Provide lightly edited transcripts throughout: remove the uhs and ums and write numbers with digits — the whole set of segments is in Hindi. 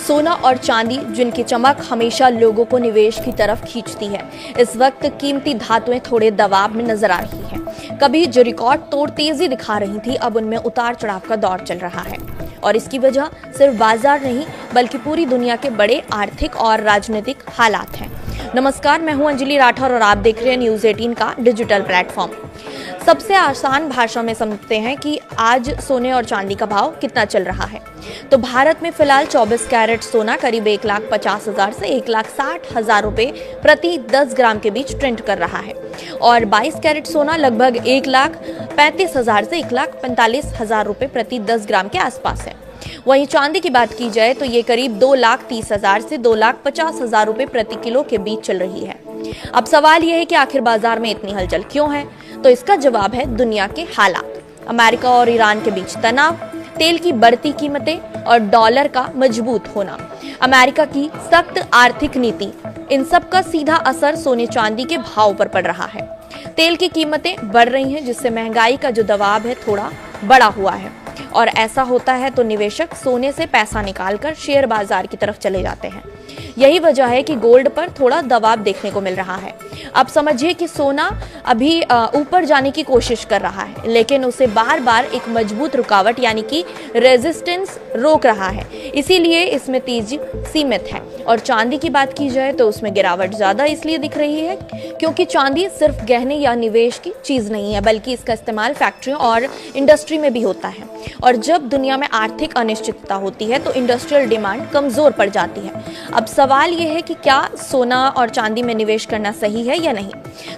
सोना और चांदी जिनकी चमक हमेशा लोगों को निवेश की तरफ खींचती है, इस वक्त कीमती धातुएं थोड़े दबाव में नजर आ रही हैं। कभी जो रिकॉर्ड तोड़ तेजी दिखा रही थी, अब उनमें उतार चढ़ाव का दौर चल रहा है और इसकी वजह सिर्फ बाजार नहीं बल्कि पूरी दुनिया के बड़े आर्थिक और राजनीतिक हालात हैं। नमस्कार, मैं हूं अंजलि राठौर और आप देख रहे हैं न्यूज़ 18 का डिजिटल प्लेटफॉर्म। सबसे आसान भाषा में समझते हैं कि आज सोने और चांदी का भाव कितना चल रहा है। तो भारत में फिलहाल 24 कैरेट सोना करीब 1,50,000 से 1,60,000 रुपए प्रति 10 ग्राम के बीच ट्रेंड कर रहा है और 22 कैरेट सोना लगभग 1,35,000 से 1,45,000 रुपए प्रति 10 ग्राम के आसपास है। वहीं चांदी की बात की जाए तो ये करीब 2,30,000 से 2,50,000 रुपए प्रति किलो के बीच चल रही है। अब सवाल यह है कि आखिर बाजार में इतनी हलचल क्यों है? तो इसका जवाब है दुनिया के हालात। अमेरिका और ईरान के बीच तनाव, तेल की बढ़ती कीमतें और डॉलर का मजबूत होना, अमेरिका की सख्त आर्थिक नीति, इन सब का सीधा असर सोने चांदी के भाव पर पड़ रहा है। तेल की कीमतें बढ़ रही हैं, जिससे महंगाई का जो दबाव है थोड़ा बढ़ा हुआ है और ऐसा होता है तो निवेशक सोने से पैसा निकालकर शेयर बाजार की तरफ चले जाते हैं। यही वजह है कि गोल्ड पर थोड़ा दबाव देखने को मिल रहा है। अब समझिए कि सोना अभी ऊपर जाने की कोशिश कर रहा है, लेकिन उसे बार बार एक मजबूत रुकावट यानी कि रेजिस्टेंस रोक रहा है, इसीलिए इसमें तेजी सीमित है। और चांदी की बात की जाए तो उसमें गिरावट ज्यादा इसलिए दिख रही है क्योंकि चांदी सिर्फ गहने या निवेश की चीज नहीं है, बल्कि इसका इस्तेमाल फैक्ट्रियों और इंडस्ट्री में भी होता है। और जब दुनिया में आर्थिक अनिश्चितता होती है तो इंडस्ट्रियल डिमांड कमजोर पड़ जाती है। अब सवाल यह है कि क्या सोना और चांदी में निवेश करना सही है या नहीं।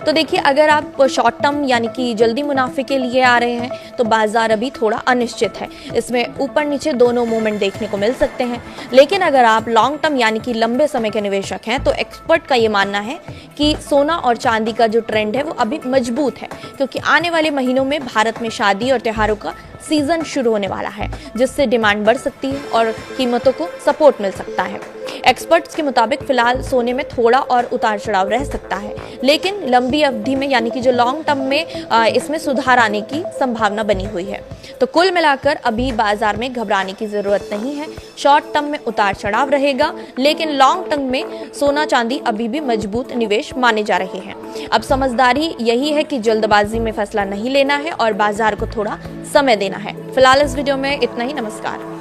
तो देखिए, अगर आप शॉर्ट टर्म यानी कि जल्दी मुनाफे के लिए आ रहे हैं तो बाजार अभी थोड़ा अनिश्चित है, इसमें ऊपर नीचे दोनों मूवमेंट देखने को मिल सकते हैं। लेकिन अगर आप लॉन्ग टर्म यानी कि लंबे समय के निवेशक हैं तो एक्सपर्ट का ये मानना है कि सोना और चांदी का जो ट्रेंड है वो अभी मजबूत है, क्योंकि आने वाले महीनों में भारत में शादी और त्योहारों का सीजन शुरू होने वाला है, जिससे डिमांड बढ़ सकती है और कीमतों को सपोर्ट मिल सकता है। एक्सपर्ट्स के मुताबिक फिलहाल सोने में थोड़ा और उतार चढ़ाव रह सकता है, लेकिन लंबी अवधि में यानी कि जो लॉन्ग टर्म में इसमें सुधार आने की संभावना बनी हुई है। तो कुल मिलाकर अभी बाजार में घबराने की जरूरत नहीं है। शॉर्ट टर्म में उतार चढ़ाव रहेगा, लेकिन लॉन्ग टर्म में सोना चांदी अभी भी मजबूत निवेश माने जा रहे हैं। अब समझदारी यही है कि जल्दबाजी में फैसला नहीं लेना है और बाजार को थोड़ा समय देना है। फिलहाल इस वीडियो में इतना ही। नमस्कार।